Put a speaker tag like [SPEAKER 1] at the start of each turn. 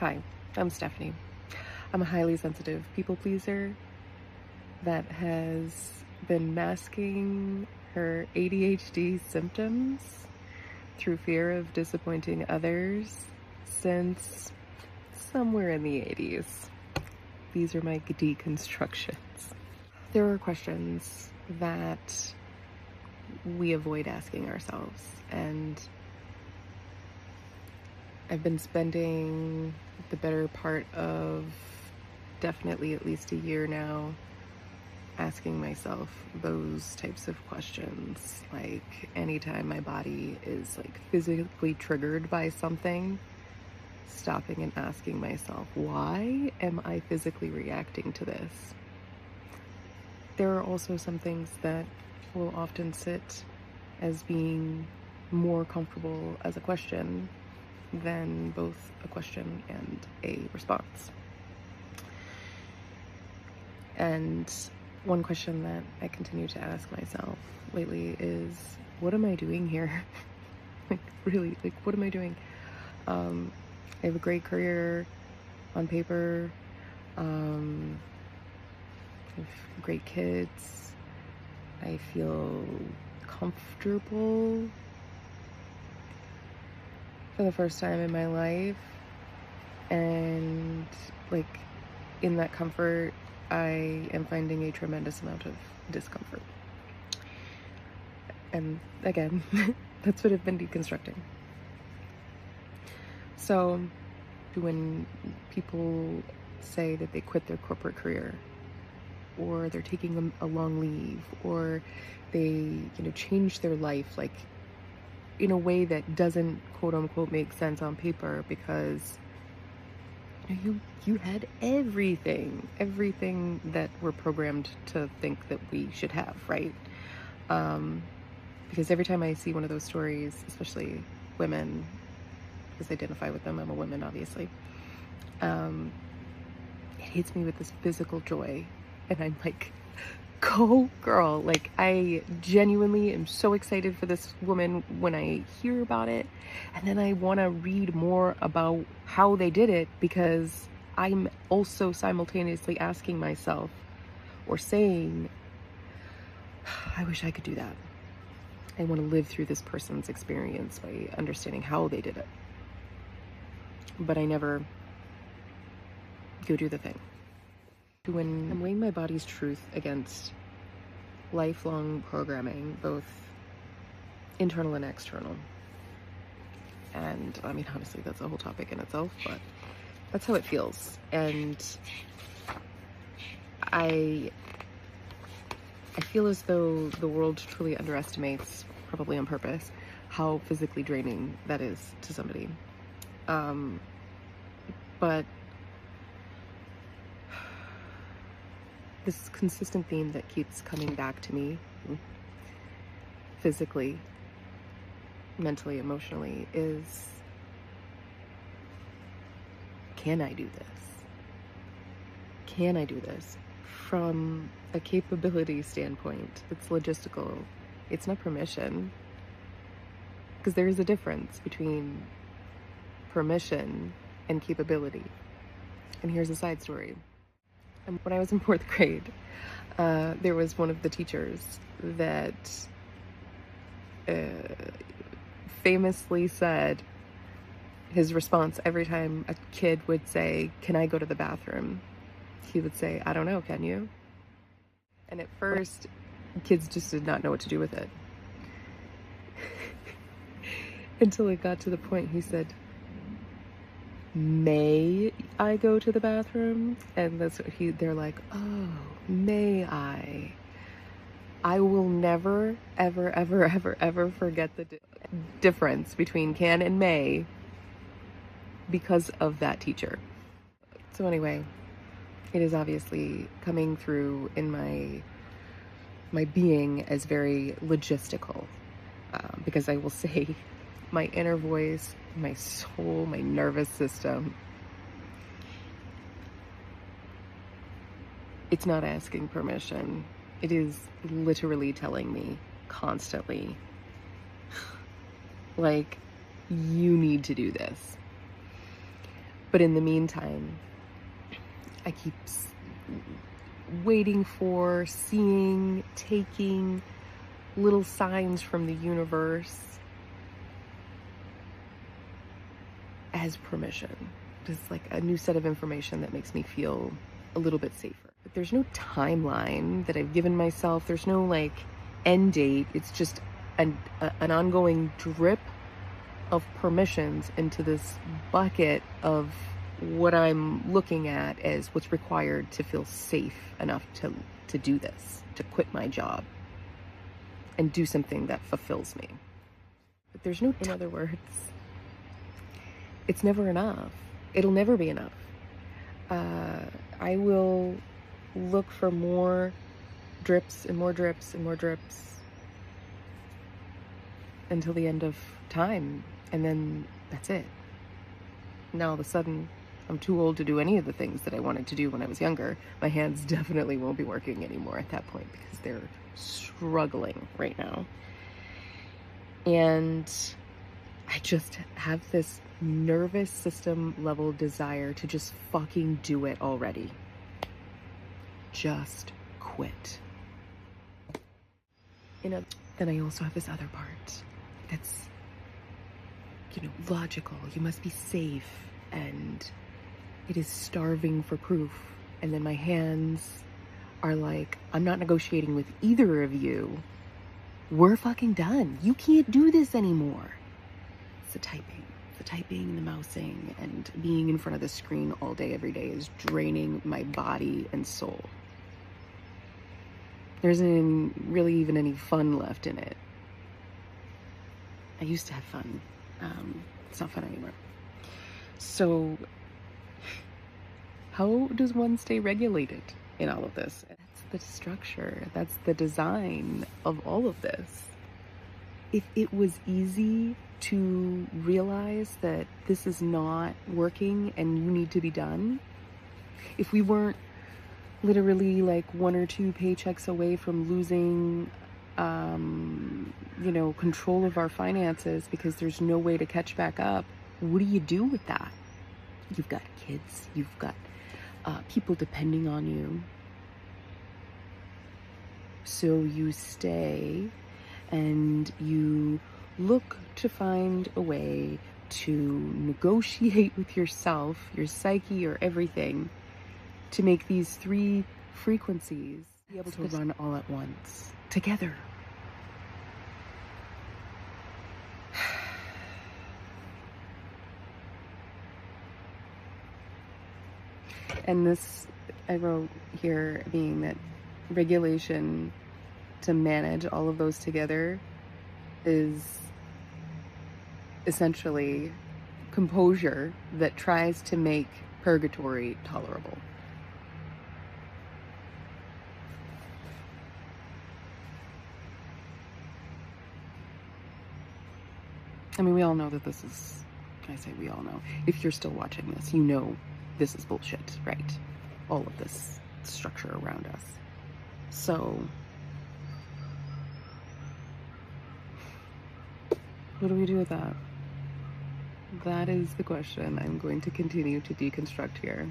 [SPEAKER 1] Hi, I'm Stephanie. I'm a highly sensitive people pleaser that has been masking her ADHD symptoms through fear of disappointing others since somewhere in the 80s. These are my deconstructions. There are questions that we avoid asking ourselves, and I've been spending the better part of definitely at least a year now asking myself those types of questions. Like anytime my body is like physically triggered by something, stopping and asking myself, why am I physically reacting to this? There are also some things that will often sit as being more comfortable as a question than both a question and a response. And one question that I continue to ask myself lately is, what am I doing here? Really, what am I doing? I have a great career on paper. I have great kids. I feel comfortable for the first time in my life, and in that comfort I am finding a tremendous amount of discomfort. And again, that's what I've been deconstructing. So when people say that they quit their corporate career, or they're taking a long leave, or they change their life in a way that doesn't quote unquote make sense on paper, because you had everything that we're programmed to think that we should have, right? Because every time I see one of those stories, especially women, because I identify with them, I'm a woman obviously, it hits me with this physical joy, and I'm like, go girl. Like, I genuinely am so excited for this woman when I hear about it, and then I want to read more about how they did it, because I'm also simultaneously asking myself or saying, I wish I could do that. I want to live through this person's experience by understanding how they did it, but I never go do the thing. When I'm weighing my body's truth against lifelong programming, both internal and external, and I mean, honestly, that's a whole topic in itself, but that's how it feels. And I feel as though the world truly underestimates, probably on purpose, how physically draining that is to somebody. But this consistent theme that keeps coming back to me, physically, mentally, emotionally, is, can I do this? Can I do this? From a capability standpoint, it's logistical. It's not permission. Because there is a difference between permission and capability. And here's a side story. When I was in 4th grade, there was one of the teachers that famously said, his response every time a kid would say, can I go to the bathroom? He would say, I don't know, can you? And at first, kids just did not know what to do with it. Until it got to the point he said, may I go to the bathroom? And that's what they're like, oh, may I? I will never, ever, ever, ever, ever forget the difference between can and may because of that teacher. So anyway, it is obviously coming through in my being as very logistical, because I will say my inner voice, my soul, my nervous system, it's not asking permission. It is literally telling me constantly, like, you need to do this. But in the meantime, I keep waiting for, seeing, taking little signs from the universe as permission. Just like a new set of information that makes me feel a little bit safer. But there's no timeline that I've given myself. There's no like end date. It's just an ongoing drip of permissions into this bucket of what I'm looking at as what's required to feel safe enough to do this, to quit my job and do something that fulfills me. But there's no, in other words, it's never enough. It'll never be enough. I will look for more drips and more drips and more drips until the end of time. And then that's it. Now all of a sudden, I'm too old to do any of the things that I wanted to do when I was younger. My hands definitely won't be working anymore at that point because they're struggling right now. And I just have this nervous system level desire to just fucking do it already. Just quit. Then I also have this other part that's, logical. You must be safe, and it is starving for proof. And then my hands are like, I'm not negotiating with either of you. We're fucking done. You can't do this anymore. It's the typing, the mousing, and being in front of the screen all day, every day is draining my body and soul. There isn't really even any fun left in it. I used to have fun. It's not fun anymore. So how does one stay regulated in all of this? That's the structure. That's the design of all of this. If it was easy to realize that this is not working and you need to be done, if we weren't literally like 1 or 2 paychecks away from losing control of our finances because there's no way to catch back up, what do you do with that? You've got kids, you've got people depending on you. So you stay and you look to find a way to negotiate with yourself, your psyche, or everything to make these 3 frequencies be able to run all at once, together. And this, I wrote here, being that regulation to manage all of those together is essentially composure that tries to make purgatory tolerable. I mean, we all know that this is, I say we all know, if you're still watching this, you know this is bullshit, right? All of this structure around us. So, what do we do with that? That is the question I'm going to continue to deconstruct here.